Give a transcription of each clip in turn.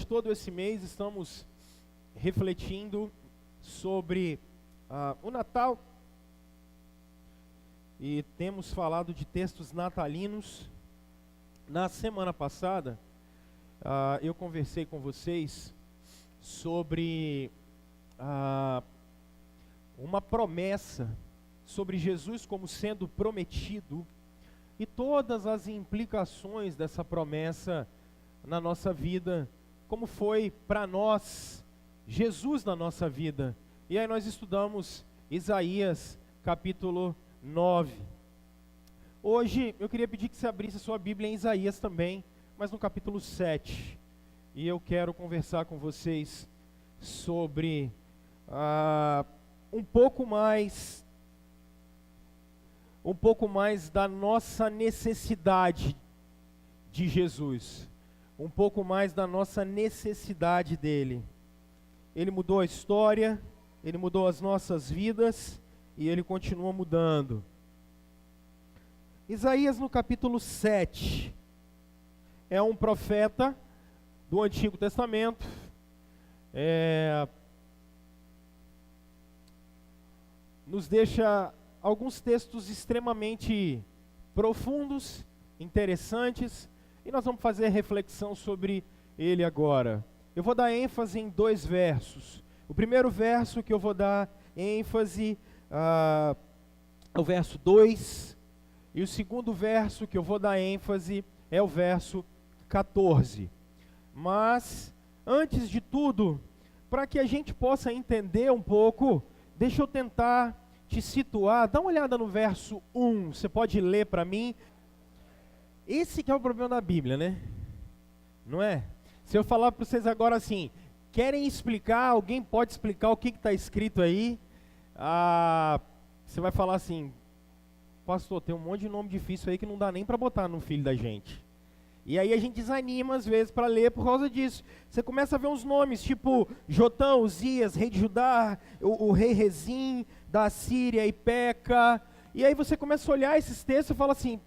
durante todo esse mês estamos refletindo sobre o Natal e temos falado de textos natalinos. Na semana passada, eu conversei com vocês sobre uma promessa, sobre Jesus como sendo prometido e todas as implicações dessa promessa na nossa vida, como foi para nós Jesus na nossa vida. E aí nós estudamos Isaías capítulo 9. Hoje eu queria pedir que você abrisse a sua Bíblia em Isaías também, mas no capítulo 7. E eu quero conversar com vocês sobre um pouco mais da nossa necessidade de Jesus, um pouco mais da nossa necessidade dele. Ele mudou a história, ele mudou as nossas vidas e ele continua mudando. Isaías no capítulo 7 é um profeta do Antigo Testamento, nos deixa alguns textos extremamente profundos, interessantes, e nós vamos fazer reflexão sobre ele agora. Eu vou dar ênfase em 2 versos. O primeiro verso que eu vou dar ênfase é o verso 2, e o segundo verso que eu vou dar ênfase é o verso 14. Mas, antes de tudo, para que a gente possa entender um pouco, deixa eu tentar te situar. Dá uma olhada no verso 1, você pode ler para mim. Esse que é o problema da Bíblia, né? Não é? Se eu falar para vocês agora assim, querem explicar, alguém pode explicar o que está escrito aí? Você vai falar assim, pastor, tem um monte de nome difícil aí que não dá nem para botar no filho da gente. E aí a gente desanima às vezes para ler por causa disso. Você começa a ver uns nomes, tipo Jotão, Uzias, rei de Judá, o rei Rezim, da Síria e Peca. E aí você começa a olhar esses textos e fala assim,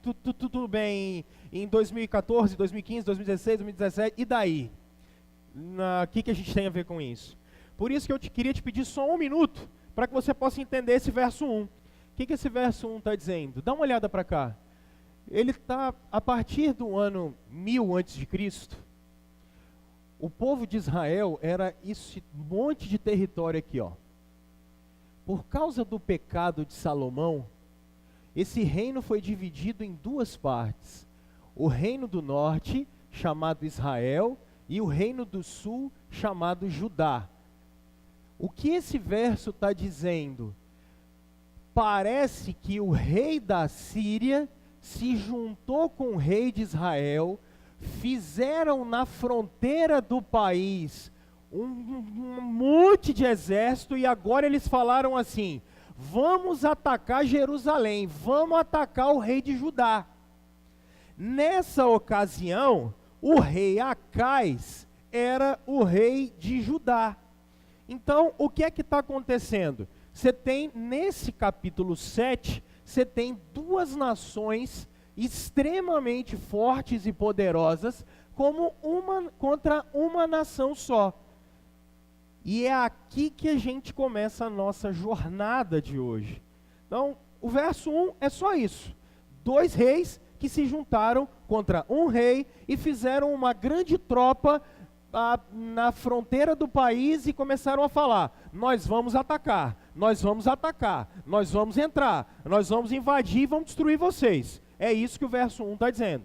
tudo bem, em 2014, 2015, 2016, 2017, e daí? O que a gente tem a ver com isso? Por isso que eu queria te pedir só 1 minuto, para que você possa entender esse verso 1. O que esse verso 1 está dizendo? Dá uma olhada para cá. Ele está, a partir do ano 1000 a.C., o povo de Israel era esse monte de território aqui, ó. Por causa do pecado de Salomão, esse reino foi dividido em 2 partes. O reino do norte, chamado Israel, e o reino do sul, chamado Judá. O que esse verso está dizendo? Parece que o rei da Síria se juntou com o rei de Israel, fizeram na fronteira do país um monte de exército, e agora eles falaram assim, vamos atacar Jerusalém, vamos atacar o rei de Judá. Nessa ocasião, o rei Acais era o rei de Judá. Então, o que é que está acontecendo? Você tem, nesse capítulo 7, você tem 2 nações extremamente fortes e poderosas, como contra uma nação só. E é aqui que a gente começa a nossa jornada de hoje. Então, o verso 1 é só isso. 2 reis que se juntaram contra um rei e fizeram uma grande tropa na fronteira do país e começaram a falar, nós vamos atacar, nós vamos atacar, nós vamos entrar, nós vamos invadir e vamos destruir vocês. É isso que o verso 1 está dizendo.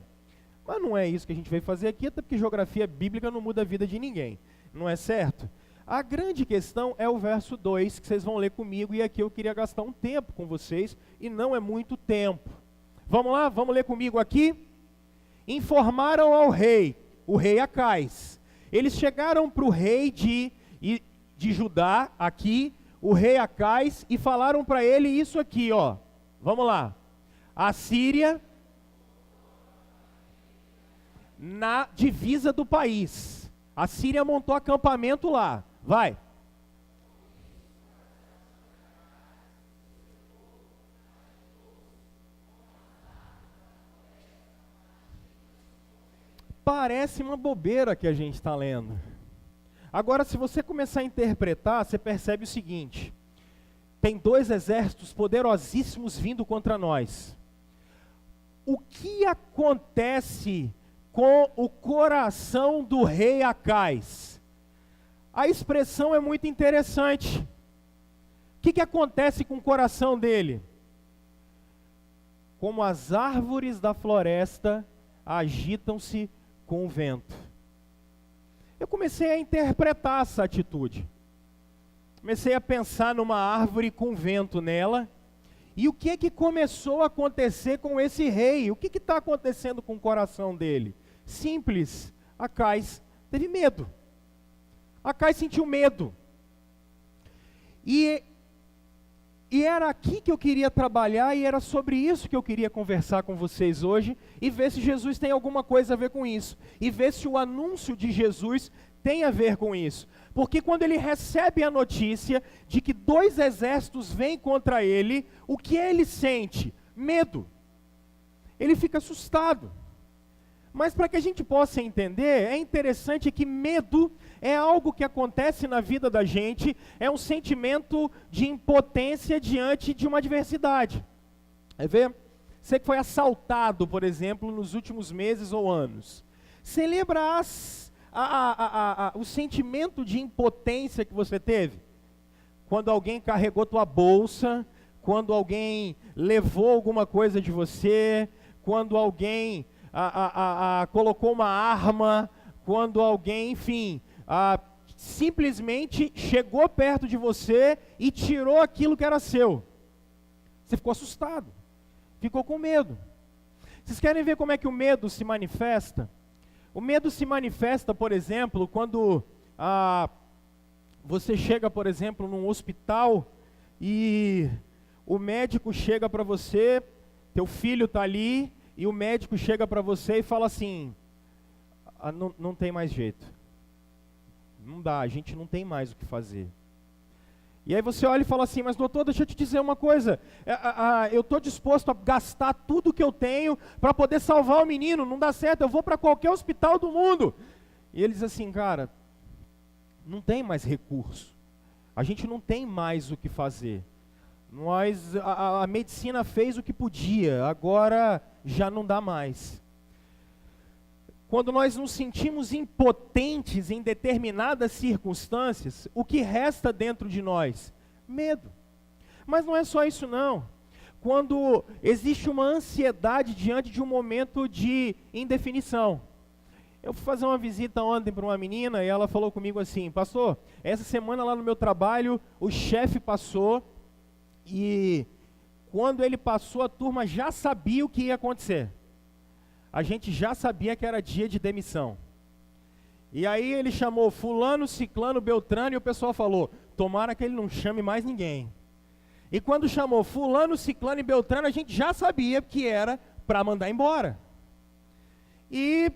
Mas não é isso que a gente veio fazer aqui, até porque geografia bíblica não muda a vida de ninguém, não é certo? A grande questão é o verso 2, que vocês vão ler comigo, e aqui eu queria gastar um tempo com vocês, e não é muito tempo. Vamos lá? Vamos ler comigo aqui? Informaram ao rei, o rei Acais. Eles chegaram para o rei de Judá, aqui, o rei Acais, e falaram para ele isso aqui, ó. Vamos lá. A Síria, na divisa do país. A Síria montou acampamento lá. Vai. Parece uma bobeira que a gente está lendo. Agora, se você começar a interpretar, você percebe o seguinte: tem dois exércitos poderosíssimos vindo contra nós. O que acontece com o coração do rei Acais? A expressão é muito interessante. O que acontece com o coração dele? Como as árvores da floresta agitam-se com o vento. Eu comecei a interpretar essa atitude. Comecei a pensar numa árvore com vento nela. E o que começou a acontecer com esse rei? O que está acontecendo com o coração dele? Simples. Acais teve medo. Acais sentiu medo. E era aqui que eu queria trabalhar, e era sobre isso que eu queria conversar com vocês hoje, e ver se Jesus tem alguma coisa a ver com isso, e ver se o anúncio de Jesus tem a ver com isso. Porque quando ele recebe a notícia de que dois exércitos vêm contra ele, o que ele sente? Medo. Ele fica assustado. Mas para que a gente possa entender, é interessante que medo é algo que acontece na vida da gente, é um sentimento de impotência diante de uma adversidade. Quer ver? Você que foi assaltado, por exemplo, nos últimos meses ou anos. Você lembra o sentimento de impotência que você teve? Quando alguém carregou tua bolsa, quando alguém levou alguma coisa de você, quando alguém colocou uma arma, quando alguém, enfim, simplesmente chegou perto de você e tirou aquilo que era seu. Você ficou assustado, ficou com medo. Vocês querem ver como é que o medo se manifesta? O medo se manifesta, por exemplo, quando você chega, por exemplo, num hospital e o médico chega para você, teu filho está ali, e o médico chega para você e fala assim: não tem mais jeito. Não dá, a gente não tem mais o que fazer. E aí você olha e fala assim: mas doutor, deixa eu te dizer uma coisa, eu estou disposto a gastar tudo que eu tenho para poder salvar o menino, não dá certo, eu vou para qualquer hospital do mundo. E ele diz assim: cara, não tem mais recurso, a gente não tem mais o que fazer. A medicina fez o que podia, agora já não dá mais. Quando nós nos sentimos impotentes em determinadas circunstâncias, o que resta dentro de nós? Medo. Mas não é só isso não. Quando existe uma ansiedade diante de um momento de indefinição. Eu fui fazer uma visita ontem para uma menina e ela falou comigo assim: pastor, essa semana lá no meu trabalho, o chefe passou e quando ele passou a turma já sabia o que ia acontecer. A gente já sabia que era dia de demissão. E aí ele chamou fulano, ciclano, beltrano, e o pessoal falou: tomara que ele não chame mais ninguém. E quando chamou fulano, ciclano e beltrano, a gente já sabia que era para mandar embora. E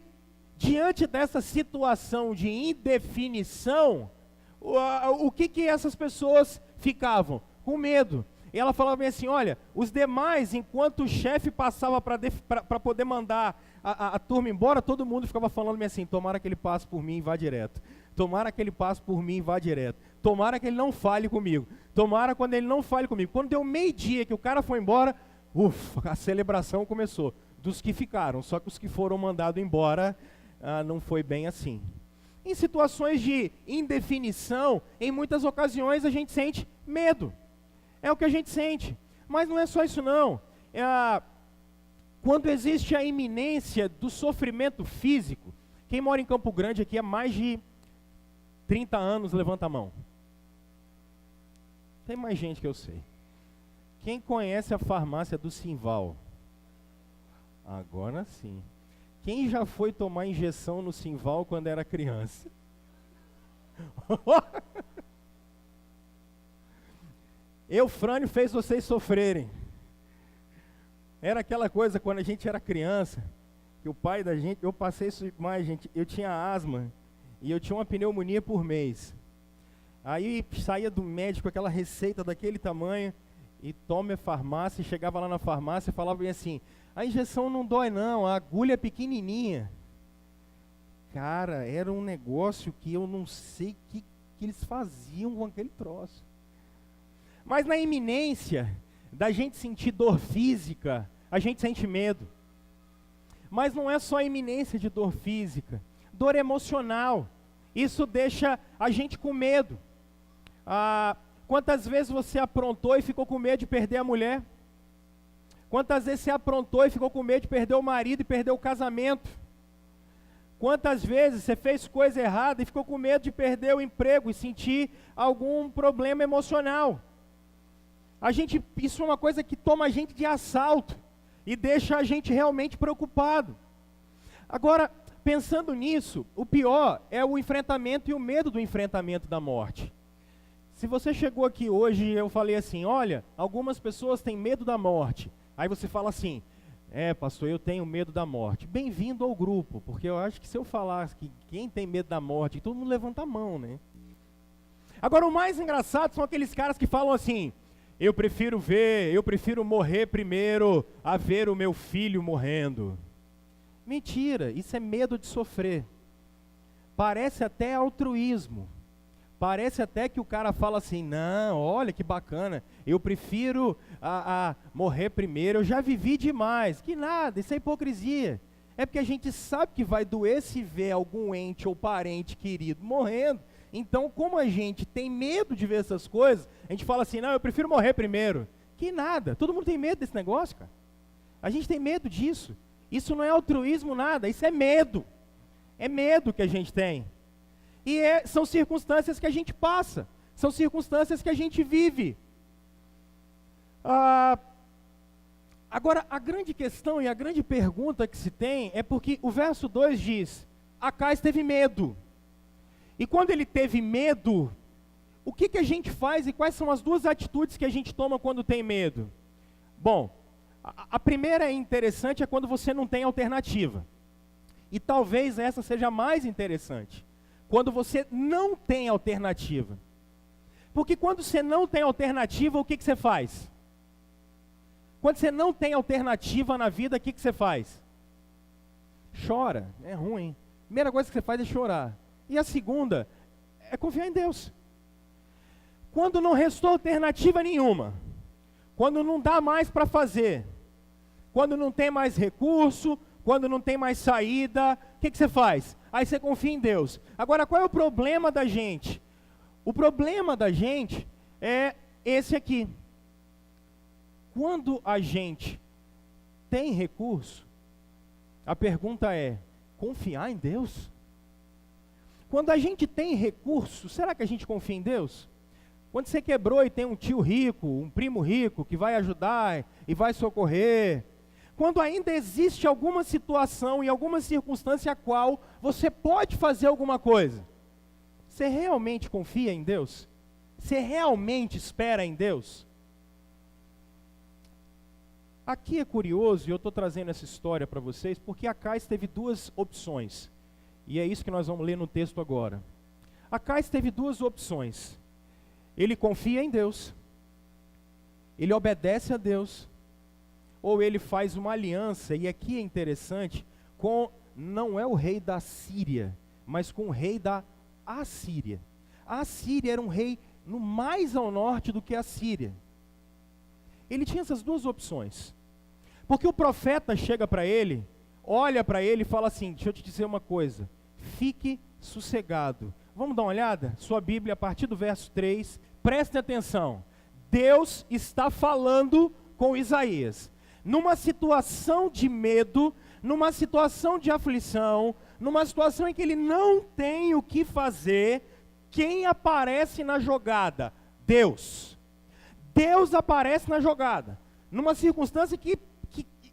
diante dessa situação de indefinição, o que essas pessoas ficavam? Com medo. E ela falava bem assim: olha, os demais, enquanto o chefe passava para poder mandar a turma embora, todo mundo ficava falando bem assim: tomara que ele passe por mim e vá direto. Tomara que ele passe por mim e vá direto. Tomara que ele não fale comigo. Tomara quando ele não fale comigo. Quando deu meio-dia que o cara foi embora, a celebração começou. Dos que ficaram, só que os que foram mandados embora, não foi bem assim. Em situações de indefinição, em muitas ocasiões a gente sente medo. É o que a gente sente. Mas não é só isso não. Quando existe a iminência do sofrimento físico, quem mora em Campo Grande aqui há mais de 30 anos, levanta a mão. Tem mais gente que eu sei. Quem conhece a farmácia do Simval? Agora sim. Quem já foi tomar injeção no Simval quando era criança? Eufrânio fez vocês sofrerem. Era aquela coisa quando a gente era criança, que o pai da gente, eu passei isso mais, gente, eu tinha asma e eu tinha uma pneumonia por mês. Aí saía do médico aquela receita daquele tamanho e tome a farmácia, e chegava lá na farmácia e falava bem assim: a injeção não dói não, a agulha é pequenininha. Cara, era um negócio que eu não sei o que eles faziam com aquele troço. Mas na iminência da gente sentir dor física, a gente sente medo. Mas não é só a iminência de dor física, dor emocional. Isso deixa a gente com medo. Quantas vezes você aprontou e ficou com medo de perder a mulher? Quantas vezes você aprontou e ficou com medo de perder o marido e perder o casamento? Quantas vezes você fez coisa errada e ficou com medo de perder o emprego e sentir algum problema emocional? Isso é uma coisa que toma a gente de assalto e deixa a gente realmente preocupado. Agora, pensando nisso, o pior é o enfrentamento e o medo do enfrentamento da morte. Se você chegou aqui hoje e eu falei assim, olha, algumas pessoas têm medo da morte. Aí você fala assim, pastor, eu tenho medo da morte. Bem-vindo ao grupo, porque eu acho que se eu falar que quem tem medo da morte, todo mundo levanta a mão, né? Agora, o mais engraçado são aqueles caras que falam assim, eu prefiro morrer primeiro a ver o meu filho morrendo. Mentira, isso é medo de sofrer. Parece até altruísmo. Parece até que o cara fala assim, não, olha que bacana, eu prefiro morrer primeiro, eu já vivi demais. Que nada, isso é hipocrisia. É porque a gente sabe que vai doer se ver algum ente ou parente querido morrendo. Então, como a gente tem medo de ver essas coisas, a gente fala assim, não, eu prefiro morrer primeiro. Que nada, todo mundo tem medo desse negócio, cara. A gente tem medo disso. Isso não é altruísmo nada, isso é medo. É medo que a gente tem. E são circunstâncias que a gente passa, são circunstâncias que a gente vive. Agora, a grande questão e a grande pergunta que se tem é porque o verso 2 diz, Acais teve medo. E quando ele teve medo, o que a gente faz e quais são as duas atitudes que a gente toma quando tem medo? Bom, a primeira é interessante, é quando você não tem alternativa. E talvez essa seja a mais interessante. Quando você não tem alternativa. Porque quando você não tem alternativa, o que você faz? Quando você não tem alternativa na vida, o que você faz? Chora, é ruim. A primeira coisa que você faz é chorar. E a segunda é confiar em Deus. Quando não restou alternativa nenhuma, quando não dá mais para fazer, quando não tem mais recurso, quando não tem mais saída, o que você faz? Aí você confia em Deus. Agora, qual é o problema da gente? O problema da gente é esse aqui. Quando a gente tem recurso, a pergunta é, confiar em Deus? Quando a gente tem recurso, será que a gente confia em Deus? Quando você quebrou e tem um tio rico, um primo rico, que vai ajudar e vai socorrer, quando ainda existe alguma situação e alguma circunstância a qual você pode fazer alguma coisa, você realmente confia em Deus? Você realmente espera em Deus? Aqui é curioso, e eu estou trazendo essa história para vocês, porque Acais teve duas opções, e é isso que nós vamos ler no texto agora. Acais teve duas opções. Ele confia em Deus, ele obedece a Deus, ou ele faz uma aliança, e aqui é interessante, não é o rei da Síria, mas com o rei da Assíria. A Assíria era um rei no mais ao norte do que a Síria. Ele tinha essas duas opções, porque o profeta chega para ele, olha para ele e fala assim, deixa eu te dizer uma coisa, fique sossegado. Vamos dar uma olhada? Sua Bíblia, a partir do verso 3, preste atenção. Deus está falando com Isaías. Numa situação de medo, numa situação de aflição, numa situação em que ele não tem o que fazer, quem aparece na jogada? Deus. Deus aparece na jogada. Numa circunstância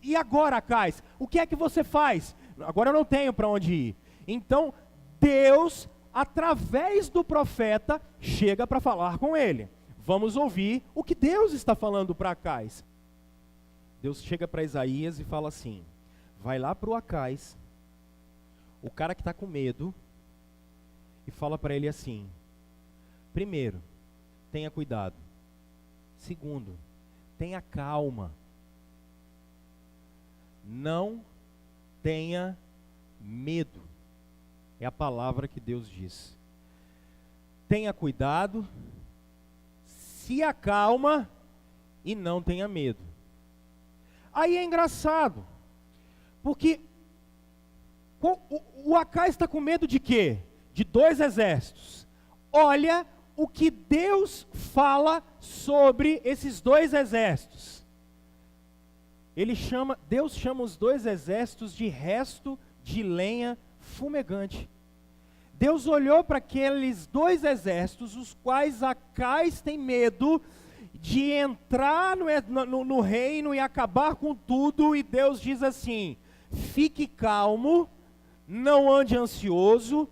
e agora, Acais? O que é que você faz? Agora eu não tenho para onde ir. Então, Deus, através do profeta, chega para falar com ele. Vamos ouvir o que Deus está falando para Acais. Deus chega para Isaías e fala assim, vai lá para o Acais, o cara que está com medo, e fala para ele assim, primeiro, tenha cuidado. Segundo, tenha calma. Não tenha medo. É a palavra que Deus diz. Tenha cuidado, se acalma e não tenha medo. Aí é engraçado, porque o Acais está com medo de quê? De 2 exércitos. Olha o que Deus fala sobre esses 2 exércitos. Deus chama os 2 exércitos de resto de lenha fumegante. Deus olhou para aqueles 2 exércitos, os quais Acais tem medo de entrar no reino e acabar com tudo, e Deus diz assim: fique calmo, não ande ansioso,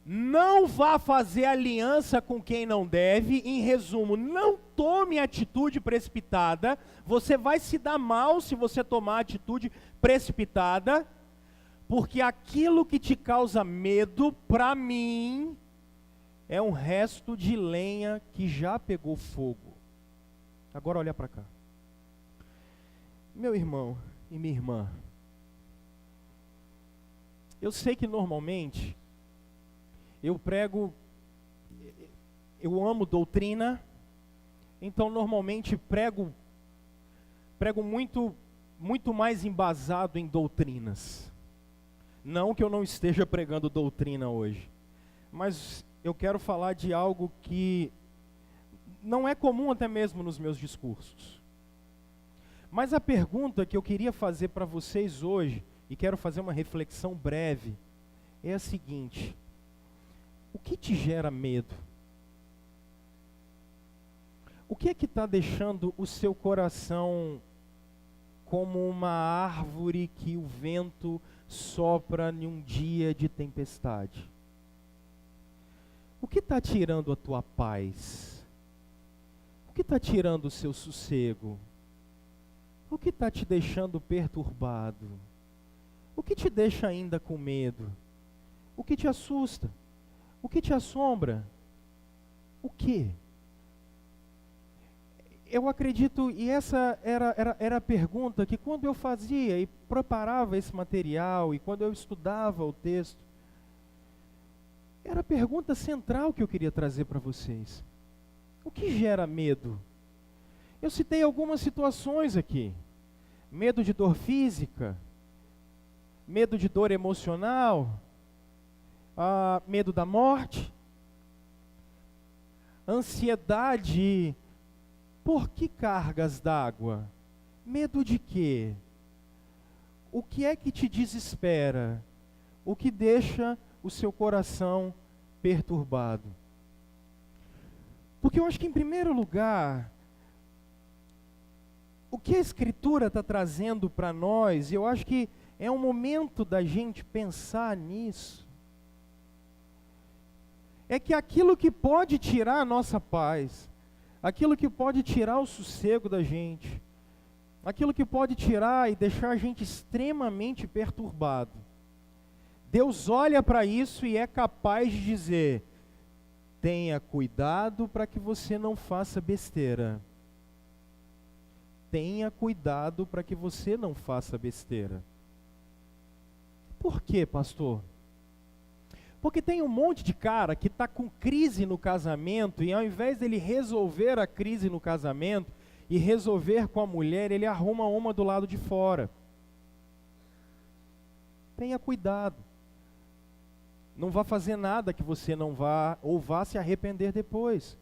não vá fazer aliança com quem não deve. Em resumo, não tome atitude precipitada, você vai se dar mal se você tomar atitude precipitada, porque aquilo que te causa medo, para mim, é um resto de lenha que já pegou fogo. Agora olha para cá. Meu irmão e minha irmã, eu sei que normalmente eu amo doutrina, então normalmente prego muito mais embasado em doutrinas. Não que eu não esteja pregando doutrina hoje, mas eu quero falar de algo que não é comum até mesmo nos meus discursos. Mas a pergunta que eu queria fazer para vocês hoje, e quero fazer uma reflexão breve, é a seguinte: o que te gera medo? O que é que está deixando o seu coração como uma árvore que o vento sopra em um dia de tempestade? O que está tirando a tua paz? O que está tirando o seu sossego? O que está te deixando perturbado? O que te deixa ainda com medo? O que te assusta? O que te assombra? O que? Eu acredito, e essa era a pergunta que quando eu fazia e preparava esse material, e quando eu estudava o texto, era a pergunta central que eu queria trazer para vocês. O que gera medo? Eu citei algumas situações aqui. Medo de dor física, medo de dor emocional, medo da morte, ansiedade. Por que cargas d'água? Medo de quê? O que é que te desespera? O que deixa o seu coração perturbado? Porque eu acho que, em primeiro lugar, o que a Escritura está trazendo para nós, eu acho que é um momento da gente pensar nisso, é que aquilo que pode tirar a nossa paz, aquilo que pode tirar o sossego da gente, aquilo que pode tirar e deixar a gente extremamente perturbado, Deus olha para isso e é capaz de dizer: tenha cuidado para que você não faça besteira. Tenha cuidado para que você não faça besteira. Por quê, pastor? Porque tem um monte de cara que está com crise no casamento, e ao invés dele resolver a crise no casamento e resolver com a mulher, ele arruma uma do lado de fora. Tenha cuidado. Não vá fazer nada que você não vá, ou vá se arrepender depois.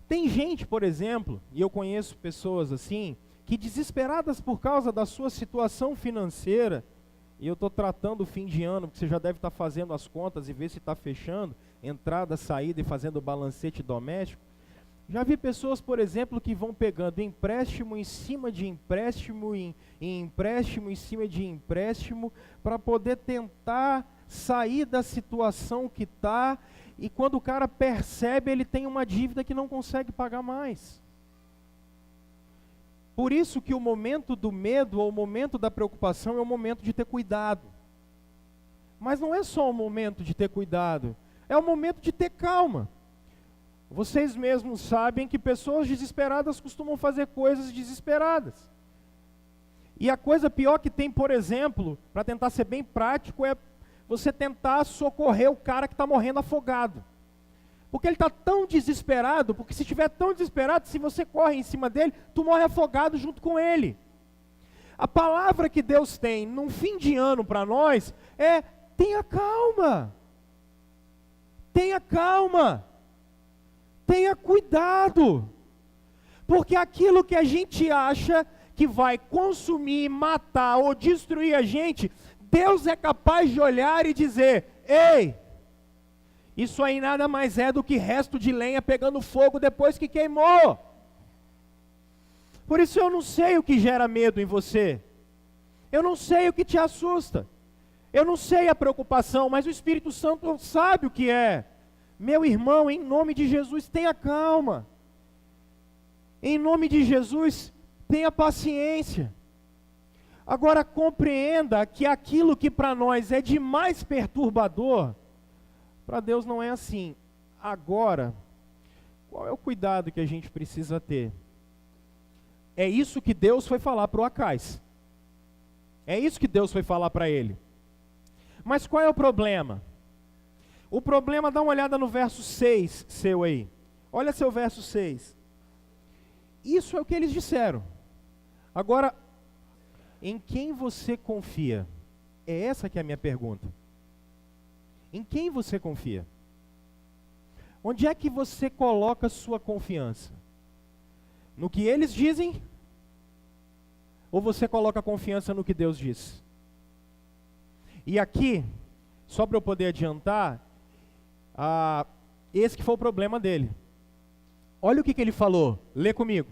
Tem gente, por exemplo, e eu conheço pessoas assim, que desesperadas por causa da sua situação financeira, e eu estou tratando o fim de ano, porque você já deve estar fazendo as contas e ver se está fechando, entrada, saída e fazendo balancete doméstico. Já vi pessoas, por exemplo, que vão pegando empréstimo em cima de empréstimo, em empréstimo em cima de empréstimo, para poder tentar sair da situação que está, e quando o cara percebe, ele tem uma dívida que não consegue pagar mais. Por isso que o momento do medo, ou o momento da preocupação, é o momento de ter cuidado. Mas não é só o momento de ter cuidado, é o momento de ter calma. Vocês mesmos sabem que pessoas desesperadas costumam fazer coisas desesperadas. E a coisa pior que tem, por exemplo, para tentar ser bem prático, é você tentar socorrer o cara que está morrendo afogado. Porque ele está tão desesperado, porque se estiver tão desesperado, se você corre em cima dele, tu morre afogado junto com ele. A palavra que Deus tem num fim de ano para nós é: tenha calma. Tenha calma. Tenha cuidado. Porque aquilo que a gente acha que vai consumir, matar ou destruir a gente, Deus é capaz de olhar e dizer: ei, isso aí nada mais é do que resto de lenha pegando fogo depois que queimou. Por isso eu não sei o que gera medo em você. Eu não sei o que te assusta. Eu não sei a preocupação, mas o Espírito Santo sabe o que é. Meu irmão, em nome de Jesus, tenha calma. Em nome de Jesus, tenha paciência. Agora compreenda que aquilo que para nós é de mais perturbador, para Deus não é assim. Agora, qual é o cuidado que a gente precisa ter? É isso que Deus foi falar para o Acais. É isso que Deus foi falar para ele. Mas qual é o problema? O problema, dá uma olhada no verso 6 seu aí. Olha seu verso 6. Isso é o que eles disseram. Agora, em quem você confia? É essa que é a minha pergunta. Em quem você confia? Onde é que você coloca sua confiança? No que eles dizem? Ou você coloca confiança no que Deus diz? E aqui, só para eu poder adiantar, esse que foi o problema dele. Olha o que ele falou, lê comigo.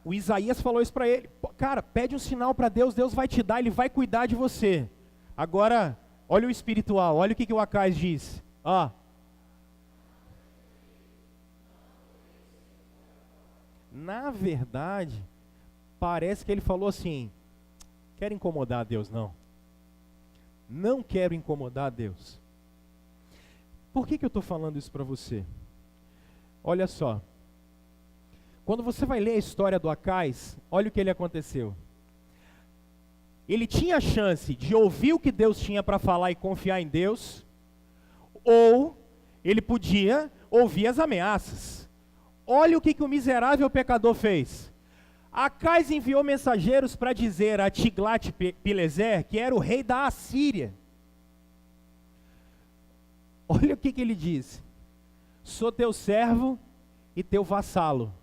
O Isaías falou isso para ele: cara, pede um sinal para Deus, Deus vai te dar, Ele vai cuidar de você. Agora, olha o espiritual, olha o que o Acais diz. Na verdade, parece que ele falou assim: quero incomodar Deus não. Não quero incomodar Deus. Por que eu estou falando isso para você? Olha só. Quando você vai ler a história do Acais, olha o que ele aconteceu. Ele tinha a chance de ouvir o que Deus tinha para falar e confiar em Deus, ou ele podia ouvir as ameaças. Olha o que o miserável pecador fez. Acais enviou mensageiros para dizer a Tiglat-Pileser, que era o rei da Assíria. Olha o que ele disse: sou teu servo e teu vassalo.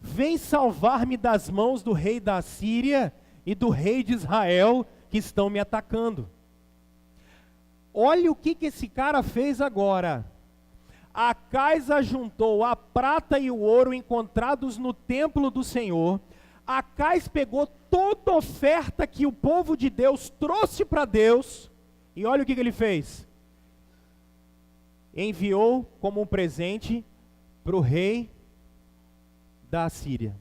Vem salvar-me das mãos do rei da Assíria e do rei de Israel que estão me atacando. Olha o que esse cara fez agora. Acais ajuntou a prata e o ouro encontrados no templo do Senhor. Acais pegou toda a oferta que o povo de Deus trouxe para Deus. E olha o que ele fez. Enviou como um presente para o rei da Assíria.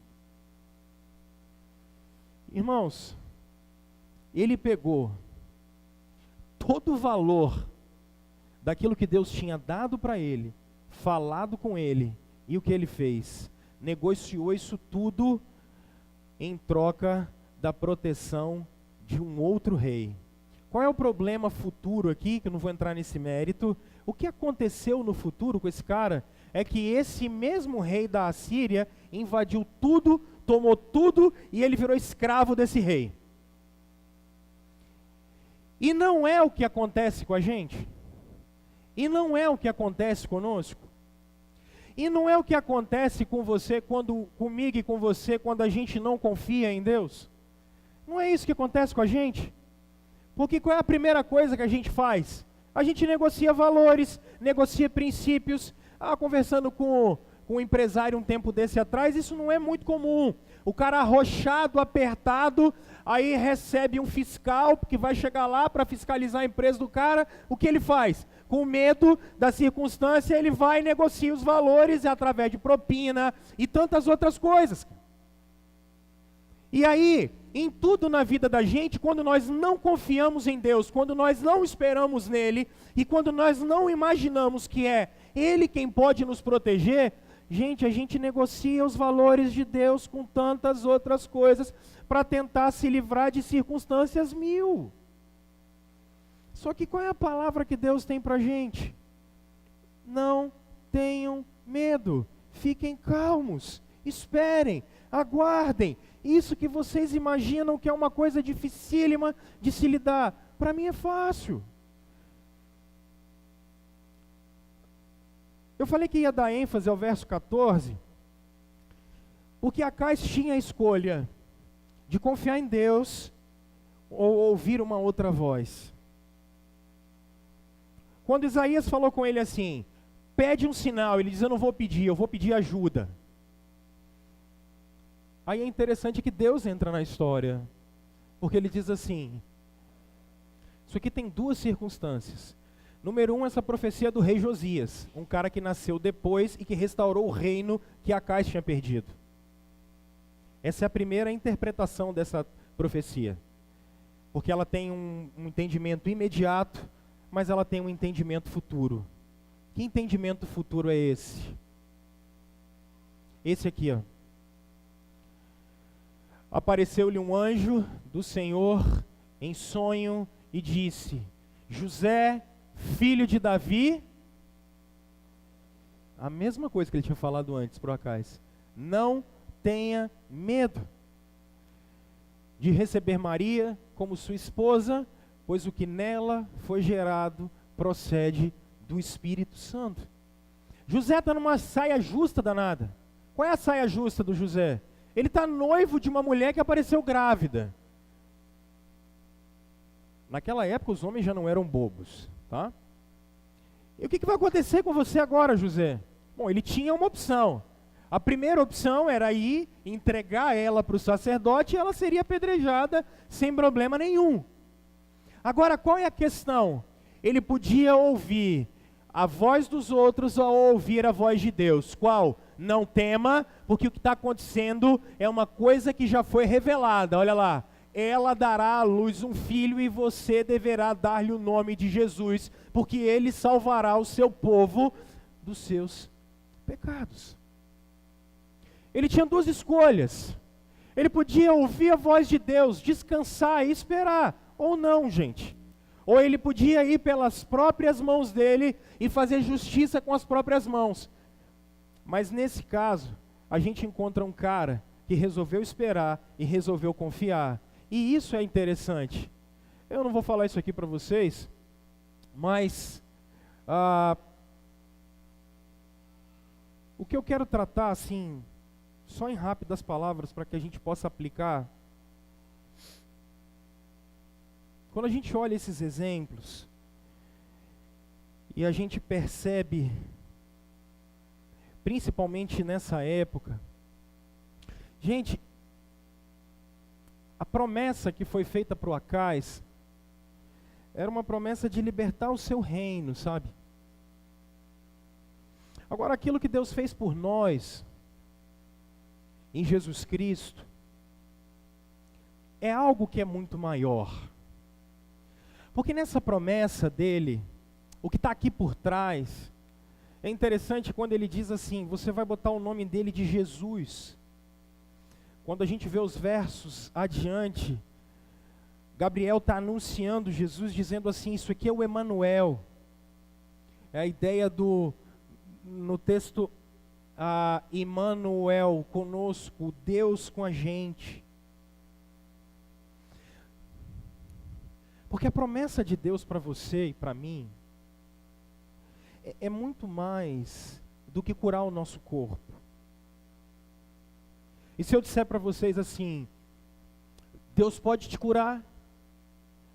Irmãos, ele pegou todo o valor daquilo que Deus tinha dado para ele, falado com ele, e o que ele fez? Negociou isso tudo em troca da proteção de um outro rei. Qual é o problema futuro aqui, que eu não vou entrar nesse mérito? O que aconteceu no futuro com esse cara é que esse mesmo rei da Assíria invadiu tudo, tomou tudo, e ele virou escravo desse rei. E não é o que acontece com a gente? E não é o que acontece conosco? E não é o que acontece com você, comigo e com você, quando a gente não confia em Deus? Não é isso que acontece com a gente? Porque qual é a primeira coisa que a gente faz? A gente negocia valores, negocia princípios. Conversando com um empresário um tempo desse atrás, isso não é muito comum. O cara arrochado, apertado, aí recebe um fiscal que vai chegar lá para fiscalizar a empresa do cara. O que ele faz? Com medo da circunstância, ele vai e negocia os valores através de propina e tantas outras coisas. E aí, em tudo na vida da gente, quando nós não confiamos em Deus, quando nós não esperamos nele e quando nós não imaginamos que é Ele quem pode nos proteger, gente, a gente negocia os valores de Deus com tantas outras coisas para tentar se livrar de circunstâncias mil. Só que qual é a palavra que Deus tem para a gente? Não tenham medo, fiquem calmos, esperem, aguardem. Isso que vocês imaginam que é uma coisa dificílima de se lidar, para mim é fácil. Eu falei que ia dar ênfase ao verso 14, porque Acais tinha a escolha de confiar em Deus ou ouvir uma outra voz. Quando Isaías falou com ele assim, pede um sinal, ele diz, eu não vou pedir, eu vou pedir ajuda. Aí é interessante que Deus entra na história, porque ele diz assim, isso aqui tem duas circunstâncias. Número 1, essa profecia do rei Josias, um cara que nasceu depois e que restaurou o reino que Acais tinha perdido. Essa é a primeira interpretação dessa profecia, porque ela tem um entendimento imediato, mas ela tem um entendimento futuro. Que entendimento futuro é esse? Esse aqui, ó. Apareceu-lhe um anjo do Senhor em sonho e disse, José, filho de Davi, a mesma coisa que ele tinha falado antes para Acais, não tenha medo de receber Maria como sua esposa, pois o que nela foi gerado procede do Espírito Santo. José está numa saia justa danada. Qual é a saia justa do José? Ele está noivo de uma mulher que apareceu grávida. Naquela época os homens já não eram bobos, tá? E o que vai acontecer com você agora, José? Bom, ele tinha uma opção. A primeira opção era ir entregar ela para o sacerdote e ela seria apedrejada sem problema nenhum. Agora, qual é a questão? Ele podia ouvir a voz dos outros ou ouvir a voz de Deus. Qual? Não tema, porque o que está acontecendo é uma coisa que já foi revelada. Olha lá, ela dará à luz um filho e você deverá dar-lhe o nome de Jesus, porque ele salvará o seu povo dos seus pecados. Ele tinha duas escolhas. Ele podia ouvir a voz de Deus, descansar e esperar, ou não, gente. Ou ele podia ir pelas próprias mãos dele e fazer justiça com as próprias mãos. Mas nesse caso, a gente encontra um cara que resolveu esperar e resolveu confiar. E isso é interessante. Eu não vou falar isso aqui para vocês, mas o que eu quero tratar, assim, só em rápidas palavras, para que a gente possa aplicar. Quando a gente olha esses exemplos, e a gente percebe, principalmente nessa época, gente, a promessa que foi feita para o Acais, era uma promessa de libertar o seu reino, sabe? Agora, aquilo que Deus fez por nós, em Jesus Cristo, é algo que é muito maior. Porque nessa promessa dele, o que está aqui por trás, é interessante quando ele diz assim, você vai botar o nome dele de Jesus. Quando a gente vê os versos adiante, Gabriel está anunciando Jesus, dizendo assim, isso aqui é o Emanuel. É a ideia no texto, Emanuel conosco, Deus com a gente. Porque a promessa de Deus para você e para mim é muito mais do que curar o nosso corpo. E se eu disser para vocês assim, Deus pode te curar?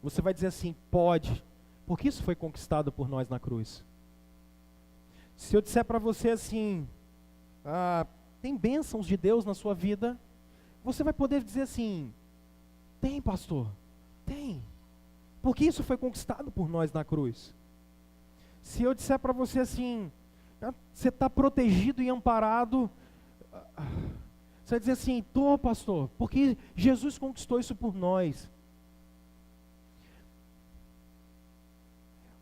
Você vai dizer assim, pode, porque isso foi conquistado por nós na cruz. Se eu disser para você assim, tem bênçãos de Deus na sua vida, você vai poder dizer assim, tem, pastor, tem. Porque isso foi conquistado por nós na cruz. Se eu disser para você assim, você está protegido e amparado, Você vai dizer assim, tô pastor, porque Jesus conquistou isso por nós.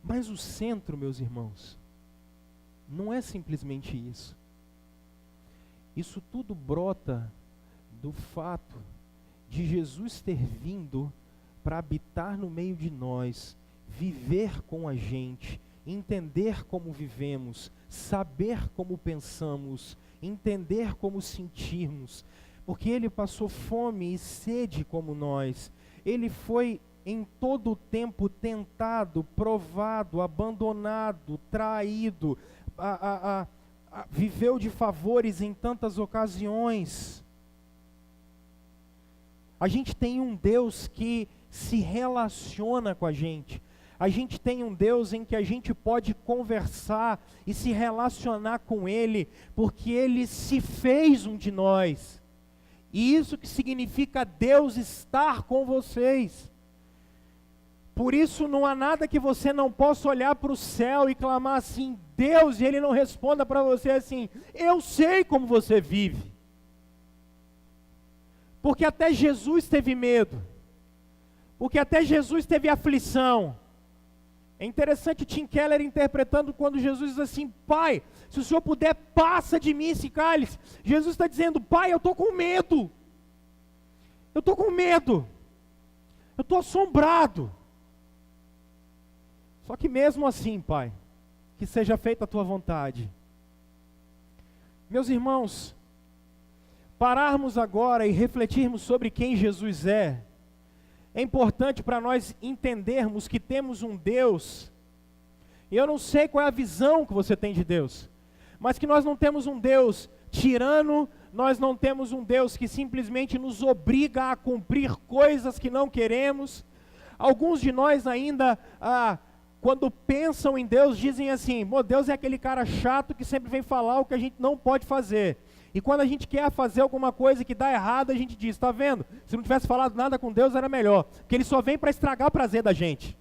Mas o centro, meus irmãos, não é simplesmente isso. Isso tudo brota do fato de Jesus ter vindo para habitar no meio de nós, viver com a gente, entender como vivemos, saber como pensamos, entender como sentirmos, porque Ele passou fome e sede como nós. Ele foi em todo o tempo tentado, provado, abandonado, traído, viveu de favores em tantas ocasiões. A gente tem um Deus que se relaciona com a gente. A gente tem um Deus em que a gente pode conversar e se relacionar com Ele, porque Ele se fez um de nós. E isso que significa Deus estar com vocês. Por isso não há nada que você não possa olhar para o céu e clamar assim, Deus, e Ele não responda para você assim, eu sei como você vive. Porque até Jesus teve medo. Porque até Jesus teve aflição. É interessante o Tim Keller interpretando quando Jesus diz assim, Pai, se o Senhor puder, passa de mim esse cálice. Jesus está dizendo, Pai, eu estou com medo. Eu estou com medo. Eu estou assombrado. Só que mesmo assim, Pai, que seja feita a Tua vontade. Meus irmãos, pararmos agora e refletirmos sobre quem Jesus é importante para nós entendermos que temos um Deus, e eu não sei qual é a visão que você tem de Deus, mas que nós não temos um Deus tirano, nós não temos um Deus que simplesmente nos obriga a cumprir coisas que não queremos. Alguns de nós ainda, quando pensam em Deus, dizem assim, Deus é aquele cara chato que sempre vem falar o que a gente não pode fazer. E quando a gente quer fazer alguma coisa que dá errado, a gente diz, está vendo? Se não tivesse falado nada com Deus era melhor, porque Ele só vem para estragar o prazer da gente.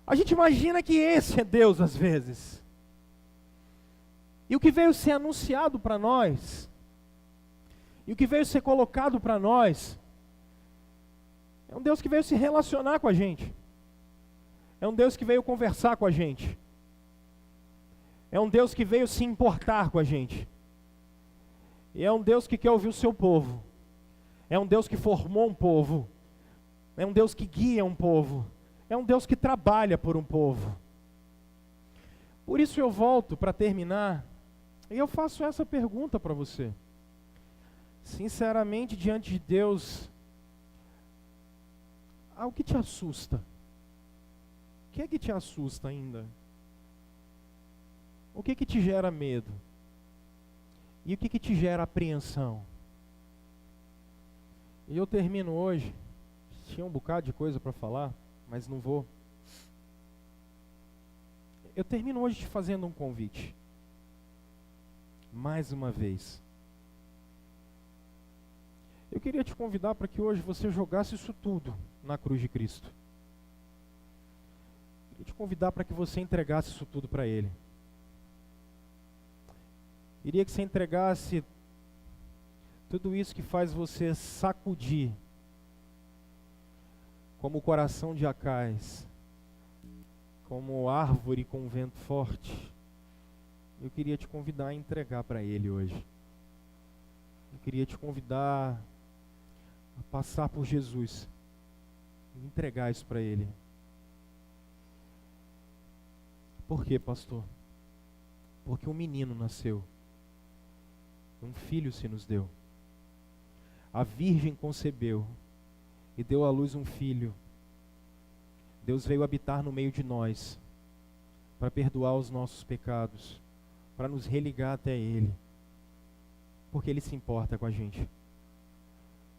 A gente imagina que esse é Deus às vezes. E o que veio ser anunciado para nós, e o que veio ser colocado para nós, é um Deus que veio se relacionar com a gente. É um Deus que veio conversar com a gente. É um Deus que veio se importar com a gente. E é um Deus que quer ouvir o seu povo. É um Deus que formou um povo. É um Deus que guia um povo. É um Deus que trabalha por um povo. Por isso eu volto para terminar, e eu faço essa pergunta para você. Sinceramente, diante de Deus, o que te assusta? O que é que te assusta ainda? O que te gera medo? E o que te gera apreensão? E eu termino hoje, tinha um bocado de coisa para falar, mas não vou. Eu termino hoje te fazendo um convite. Mais uma vez. Eu queria te convidar para que hoje você jogasse isso tudo na cruz de Cristo. Eu queria te convidar para que você entregasse isso tudo para Ele. Queria que você entregasse tudo isso que faz você sacudir, como o coração de Acais, como árvore com vento forte. Eu queria te convidar a entregar para Ele hoje. Eu queria te convidar a passar por Jesus e entregar isso para Ele. Por quê, pastor? Porque um menino nasceu. Um filho se nos deu. A Virgem concebeu e deu à luz um filho. Deus veio habitar no meio de nós para perdoar os nossos pecados, para nos religar até Ele, porque Ele se importa com a gente,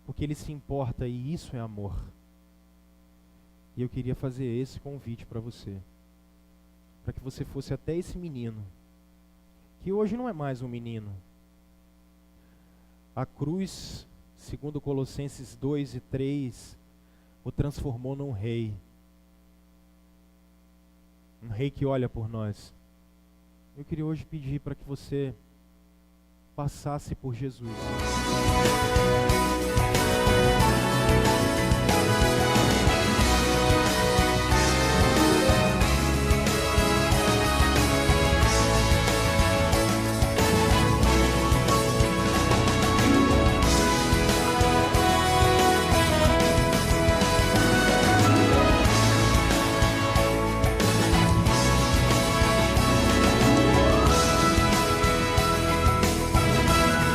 porque Ele se importa e isso é amor. E eu queria fazer esse convite para você, para que você fosse até esse menino, que hoje não é mais um menino. A cruz, segundo Colossenses 2 e 3, o transformou num rei. Um rei que olha por nós. Eu queria hoje pedir para que você passasse por Jesus.